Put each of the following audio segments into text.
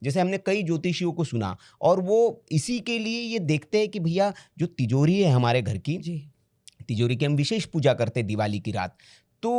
जैसे हमने कई ज्योतिषियों को सुना, और वो इसी के लिए ये देखते हैं कि भैया जो तिजोरी है हमारे घर की, जी तिजोरी की हम विशेष पूजा करते हैं दिवाली की रात, तो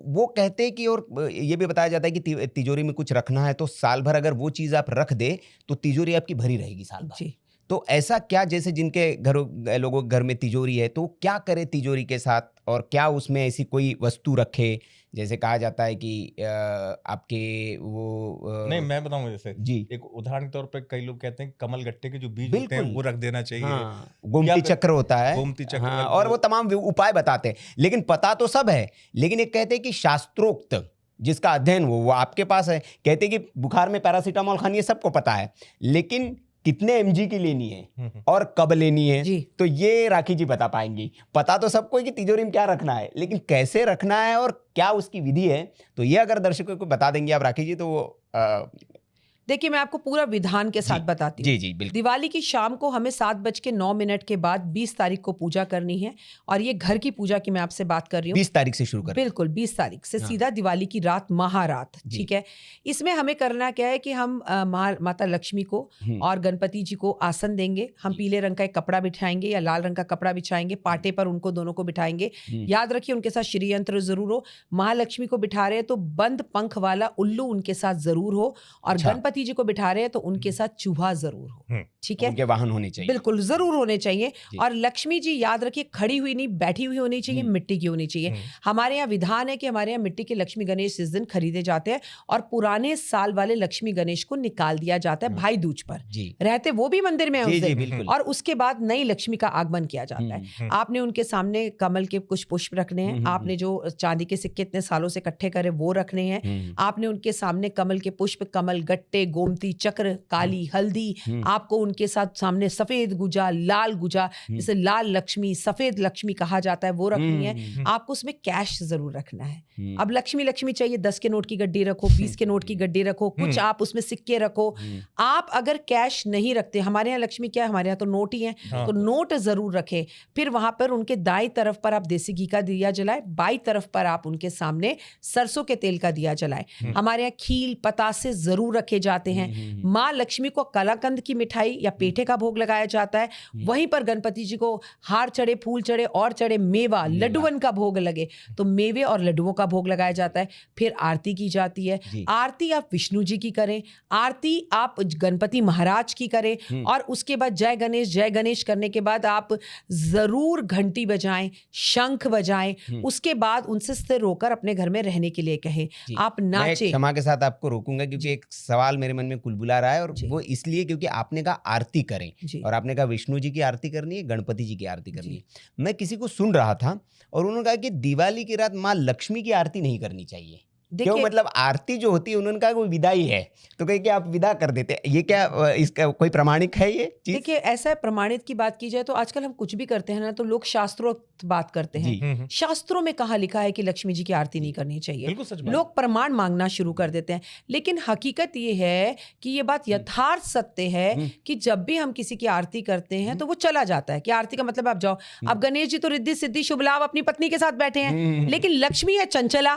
वो कहते हैं कि, और ये भी बताया जाता है कि तिजोरी में कुछ रखना है तो साल भर अगर वो चीज़ आप रख दे तो तिजोरी आपकी भरी रहेगी साल भर। जी तो ऐसा क्या, जैसे जिनके लोगों के घर में तिजोरी है तो क्या करे तिजोरी के साथ, और क्या उसमें ऐसी कोई वस्तु रखे? जैसे कहा जाता है कि आपके वो नहीं, मैं बताऊंगा। जैसे जी एक उदाहरण के तौर पे कई लोग कहते हैं कमल गट्टे के जो बीज होते हैं बिल्कुल, वो रख देना चाहिए। हाँ, गोमती चक्र होता है, गोमती चक्र, हाँ, और वो तमाम उपाय बताते हैं, लेकिन पता तो सब है, लेकिन एक कहते हैं कि शास्त्रोक्त जिसका अध्ययन वो आपके पास है, कहते हैं कि बुखार में पैरासीटामोल खानी है, सबको पता है, लेकिन कितने mg की लेनी है और कब लेनी है, जी। तो ये राखी जी बता पाएंगी। पता तो सबको है कि तिजोरी में क्या रखना है, लेकिन कैसे रखना है और क्या उसकी विधि है, तो ये अगर दर्शकों को बता देंगे आप राखी जी तो वो देखिए मैं आपको पूरा विधान के साथ बताती हूँ। जी जी बिल्कुल। दिवाली की शाम को हमें 7:09 के बाद 20 तारीख को पूजा करनी है, और ये घर की पूजा की मैं आपसे बात कर रही हूँ। 20 तारीख से शुरू कर, बिल्कुल 20 तारीख से हाँ। सीधा दिवाली की रात, महारात, ठीक है। इसमें हमें करना क्या है कि हम माता लक्ष्मी को और गणपति जी को आसन देंगे। हम पीले रंग का एक कपड़ा बिछाएंगे या लाल रंग का कपड़ा बिछाएंगे, पाटे पर उनको दोनों को बिठाएंगे। याद रखिए उनके साथ श्री यंत्र जरूर हो। महालक्ष्मी को बिठा रहे हैं तो बंद पंख वाला उल्लू उनके साथ जरूर हो, और गणपति जी को बिठा रहे हैं तो उनके साथ चूहा जरूर हो, ठीक है। उनके वाहन होने चाहिए, बिल्कुल जरूर होने चाहिए। और लक्ष्मी जी याद रखिए खड़ी हुई नहीं, बैठी हुई होनी चाहिए, मिट्टी की होनी चाहिए। हमारे यहाँ विधान है कि हमारे यहाँ मिट्टी के लक्ष्मी गणेश इस दिन खरीदे जाते हैं, और पुराने साल वाले लक्ष्मी गणेश को निकाल दिया जाता है भाई दूज पर, रहते वो भी मंदिर में उस दिन, और उसके बाद नई लक्ष्मी का आगमन किया जाता है। आपने उनके सामने कमल के कुछ पुष्प रखने हैं, आपने जो चांदी के सिक्के इतने सालों से इकट्ठे करे वो रखने हैं, आपने उनके सामने कमल के पुष्प, कमल गट्टे, गोमती चक्र, काली हल्दी, आपको उनके साथ सामने सफेद गुजा, लाल गुजा, जिसे लाल लक्ष्मी, सफेद लक्ष्मी कहा जाता है, वो रखनी है। आपको उसमें कैश जरूर रखना है। अब लक्ष्मी लक्ष्मी चाहिए, 10 के नोट की गड्डी रखो, 20 के नोट की गड्डी रखो, कुछ आप उसमें सिक्के रखो। आप अगर कैश नहीं रखते, हमारे यहाँ लक्ष्मी क्या है, हमारे यहाँ तो नोट ही है, तो नोट जरूर रखे। फिर वहां पर उनके दाई तरफ पर आप देसी घी का दिया जलाए, बाई तरफ पर आप उनके सामने सरसों के तेल का दिया जलाए। हमारे यहाँ खील पतासे जरूर रखे जाते हैं। माँ लक्ष्मी को कलाकंद की मिठाई या पेठे का भोग लगाया जाता है। वहीं पर गणपति जी को हार चढ़े, फूल चढ़े और चढ़े मेवा, लड्डुअन का भोग लगे तो मेवे और लड्डुओं का भोग लगाया जाता है। फिर आरती की जाती है। आरती आप विष्णु जी की करें, आरती आप गणपति महाराज की करें, और उसके बाद जय गणेश करने के बाद आप जरूर घंटी बजाएं, शंख बजाएं। उसके बाद उनसे स्थिर होकर अपने घर में रहने के लिए कहें, आप नाचे। क्षमा के साथ आपको रोकूंगा क्योंकि एक सवाल मेरे मन में कुलबुला रहा है, और वो इसलिए क्योंकि आपने कहा आरती करें, और आपने कहा विष्णु जी की आरती करनी है, गणपति जी की आरती करनी है। मैं किसी को सुन रहा था और उन्होंने कहा कि दिवाली की रात माँ लक्ष्मी की आरती नहीं करनी चाहिए। क्यों? मतलब आरती जो होती है, उन्होंने कहा कोई विदा ही है, तो कहे कि आप विदा कर देते हैं। ये क्या इसका कोई प्रमाणिक है ये चीज? देखिए ऐसा है, प्रमाणित की बात की जाए तो आजकल हम कुछ भी करते हैं ना तो लोग शास्त्रोक्त बात करते हैं। शास्त्रों में कहाँ लिखा है कि लक्ष्मी जी की आरती नहीं करनी चाहिए? लोग प्रमाण मांगना शुरू कर देते हैं, लेकिन हकीकत ये है कि ये बात यथार्थ सत्य है कि जब भी हम किसी की आरती करते हैं तो वो चला जाता है। कि आरती का मतलब आप जाओ, अब गणेश जी तो रिद्धि सिद्धि शुभ लाभ अपनी पत्नी के साथ बैठे हैं, लेकिन लक्ष्मी है चंचला,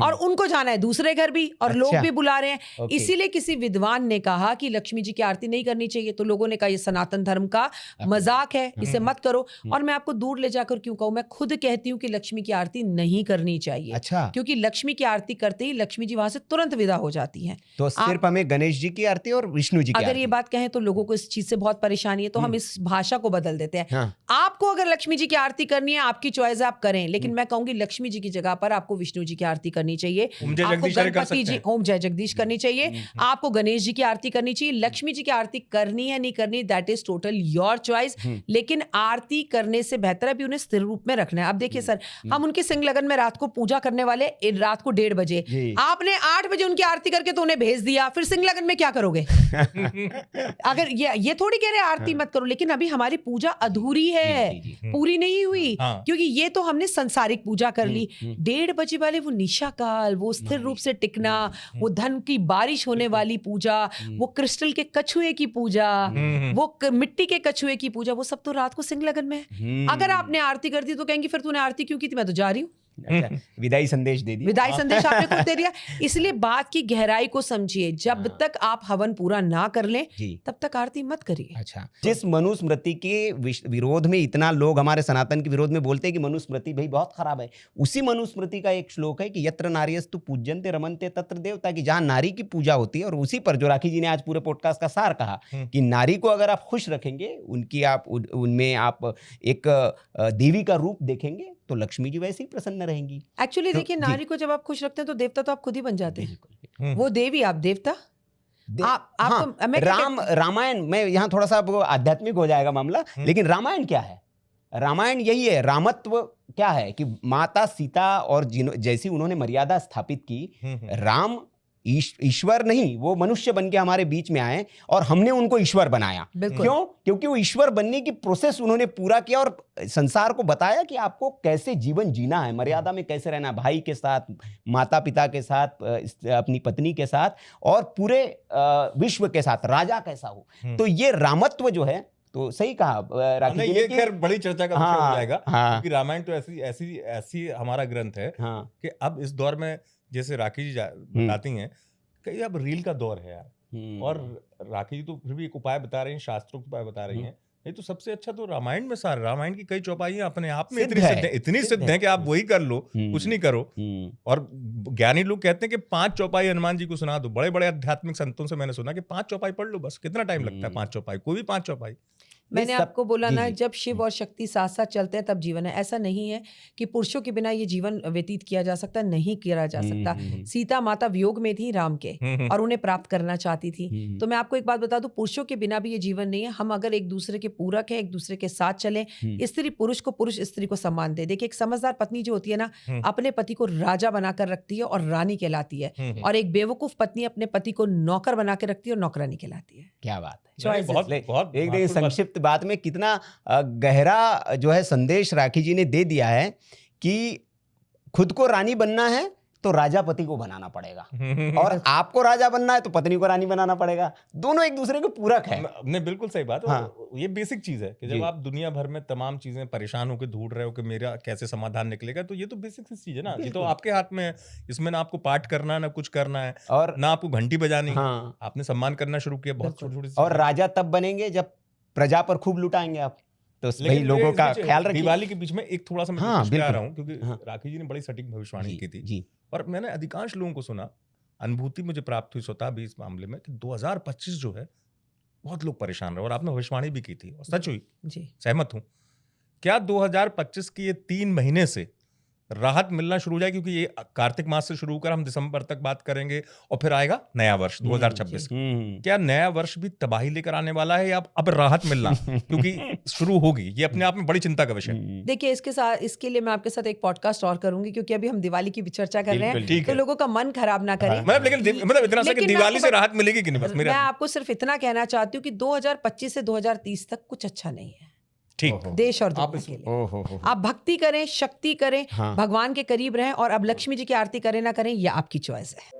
और उनको जाना है दूसरे घर भी, और लोग भी बुला रहे हैं। इसीलिए किसी विद्वान ने कहा कि लक्ष्मी जी की आरती नहीं करनी चाहिए, तो लोगों ने कहा ये सनातन धर्म का मजाक है, इसे मत करो। और मैं आपको दूर ले जाकर क्यों कहूं, मैं खुद कहती हूँ कि लक्ष्मी की आरती नहीं करनी चाहिए। अच्छा। क्योंकि लक्ष्मी की आरती करते ही लक्ष्मी जी वहां से तुरंत विदा हो जाती हैं। तो सिर्फ हमें गणेश जी की आरती और विष्णु जी की अगर ये बात कहें तो लोगों को इस चीज से बहुत परेशानी है, तो हम इस भाषा को बदल देते हैं। आपको अगर लक्ष्मी जी की आरती करनी है, आपकी चॉइस है, आप करें, लेकिन मैं कहूंगी लक्ष्मी जी की जगह पर आपको विष्णु जी की आरती करनी चाहिए, आपको गणपति जी, ओम जय जगदीश करनी चाहिए, आपको गणेश जी की आरती करनी चाहिए। लक्ष्मी जी की आरती करनी है नहीं करनी, that is total your choice, लेकिन आरती करने से बेहतर है भी उन्हें स्थिर रूप में रखना है। अब देखिए सर, हम उनके सिंह लगन में रात को पूजा करने वाले, रात को 1:30 बजे, आपने 8 बजे उनकी आरती करके तो उन्हें भेज दिया, फिर सिंह लगन में क्या करोगे? अगर ये थोड़ी कह रहे आरती मत करो, लेकिन अभी हमारी पूजा अधूरी है, पूरी नहीं हुई, क्योंकि ये तो हमने संसारिक पूजा कर ली। 1:30 बजे वाले वो निशा काल, वो स्थिर रूप से टिकना, वो धन की बारिश होने वाली पूजा, वो क्रिस्टल के कछुए की पूजा, वो मिट्टी के कछुए की पूजा, वो सब तो रात को सिंह लगन में है। अगर आपने आरती कर दी तो कहेंगी फिर तूने आरती क्यों की थी, मैं तो जा रही हूँ। अच्छा, विदाई संदेश दे दिया। विदाई संदेश आपने खुद दे दिया। इसलिए बात की गहराई को समझिए। जब हाँ। तक आप हवन पूरा ना कर लें जी। तब तक आरती मत करिए। अच्छा, जिस मनुस्मृति के विरोध में इतना लोग हमारे सनातन के विरोध में बोलते हैं कि मनुस्मृति भाई बहुत खराब है, उसी मनुस्मृति का एक श्लोक है कि यत्र नार्यस्तु पूज्यन्ते रमन्ते तत्र देवता, कि जहाँ नारी की पूजा होती है। और उसी पर जो राखी जी ने आज पूरे पॉडकास्ट का सार कहा कि नारी को अगर आप खुश रखेंगे, उनकी आप उनमें आप एक देवी का रूप देखेंगे तो लक्ष्मी जी वैसे ही प्रसन्न रहेंगी। एक्चुअली तो देखिए, जी। नारी को जब आप खुश रखते हैं तो देवता तो आप खुद ही बन जाते हैं। बिल्कुल। वो देवी, आप देवता। हाँ, मैं क्या रामायण में यहाँ थोड़ा सा वो आध्यात्मिक हो जाएगा मामला, लेकिन रामायण क्या है? रामायण यही है। रामत्व क्या है कि माता सीता और जैसी उन्होंने मर्यादा स्थापित की, राम ईश्वर नहीं, वो मनुष्य बन के हमारे बीच में आए और हमने उनको ईश्वर बनाया। बिल्कुल। क्यों? क्योंकि वो ईश्वर बनने की प्रोसेस उन्होंने पूरा किया और संसार को बताया कि आपको कैसे जीवन जीना है, मर्यादा में कैसे रहना है, भाई के साथ, माता पिता के साथ, अपनी पत्नी के साथ और पूरे विश्व के साथ राजा कैसा हो। तो ये रामत्व जो है, तो सही कहा राखी जी ने ये कि खैर बड़ी चर्चा का विषय हो जाएगा, हाँ, क्योंकि रामायण तो ऐसी हमारा ग्रंथ है हाँ, कि अब इस दौर में जैसे राखी जी बताती हैं कि अब रील का दौर है यार, और राखी जी तो फिर भी एक उपाय बता रही हैं, शास्त्रों के उपाय बता रही हैं। ये तो सबसे अच्छा तो रामायण में सार, रामायण की कई चौपाइयां अपने आप में इतनी सिद्ध हैं कि आप वही कर लो, कुछ नहीं करो। और ज्ञानी लोग कहते हैं कि 5 चौपाई हनुमान जी को सुना दो। बड़े बड़े आध्यात्मिक संतों से मैंने सुना कि 5 चौपाई पढ़ लो बस। कितना टाइम लगता है 5 चौपाई? कोई भी 5 चौपाई। मैंने आपको बोला ना, जब शिव जी। और शक्ति साथ साथ चलते हैं तब जीवन है। ऐसा नहीं है कि पुरुषों के बिना ये जीवन व्यतीत किया जा सकता, नहीं किया जा सकता। सीता माता वियोग में थी राम के और उन्हें प्राप्त करना चाहती थी। तो मैं आपको एक बात बता दूं, पुरुषों के बिना भी ये जीवन नहीं है। हम अगर एक दूसरे के पूरक है, एक दूसरे के साथ चले, स्त्री पुरुष को, पुरुष स्त्री को सम्मान दे। देखिए, एक समझदार पत्नी जो होती है ना, अपने पति को राजा बनाकर रखती है और रानी कहलाती है, और एक बेवकूफ पत्नी अपने पति को नौकर बना के रखती है और नौकरानी कहलाती है। क्या बात है। चॉइस बहुत एक संक्षिप्त बात में कितना गहरा जो है संदेश राखी जी ने दे दिया है कि खुद को रानी बनना है तो राजा पति को बनाना पड़ेगा, और आपको राजा बनना है तो पत्नी को रानी बनाना पड़ेगा। दोनों एक दूसरे के पूरक है। नहीं, बिल्कुल सही बात है। हाँ। ये बेसिक चीज है कि जब आप दुनिया भर में तमाम चीजें परेशान होकर ढूंढ रहे हो कि मेरा कैसे समाधान निकलेगा, तो ये तो बेसिक सी चीज है ना। ये तो आपके हाथ में है। इसमें ना आपको पाठ करना, ना कुछ करना है, और ना आपको घंटी बजानी। हाँ, आपने सम्मान करना शुरू किया, बहुत छोटी-छोटी। और राजा तब बनेंगे जब प्रजा पर खूब लुटाएंगे आप। तो भाई लोगों का ख्याल रखिए। दिवाली के बीच में एक थोड़ा सा मैं हाँ, कह रहा बिल्कुल। हूँ, क्योंकि राखी जी ने बड़ी सटीक भविष्यवाणी की थी जी। और मैंने अधिकांश लोगों को सुना, अनुभूति मुझे प्राप्त हुई स्वतः भी इस मामले में कि 2025 जो है बहुत लोग परेशान रहे, और आपने भविष्यवाणी भी की थी और सच हुई जी। सहमत हूं। क्या 2025 की ये 3 महीने से राहत मिलना शुरू हो जाए? क्योंकि ये कार्तिक मास से शुरू होकर हम दिसंबर तक बात करेंगे और फिर आएगा नया वर्ष 2026। क्या नया वर्ष भी तबाही लेकर आने वाला है या अब राहत मिलना क्योंकि शुरू होगी? ये अपने आप में बड़ी चिंता का विषय है। देखिए, इसके लिए मैं आपके साथ एक पॉडकास्ट और करूंगी, क्योंकि अभी हम दिवाली की चर्चा कर रहे हैं, तो लोगों का मन खराब ना करें। मतलब इतना सा कि दिवाली से राहत मिलेगी कि नहीं, बस मैं आपको सिर्फ इतना कहना चाहती हूँ कि 2025 से 2030 तक कुछ अच्छा नहीं है। ठीक, देश और दुनिया के लिए। आप भक्ति करें, शक्ति करें, भगवान के करीब रहें, और अब लक्ष्मी जी की आरती करें ना करें, यह आपकी चॉइस है।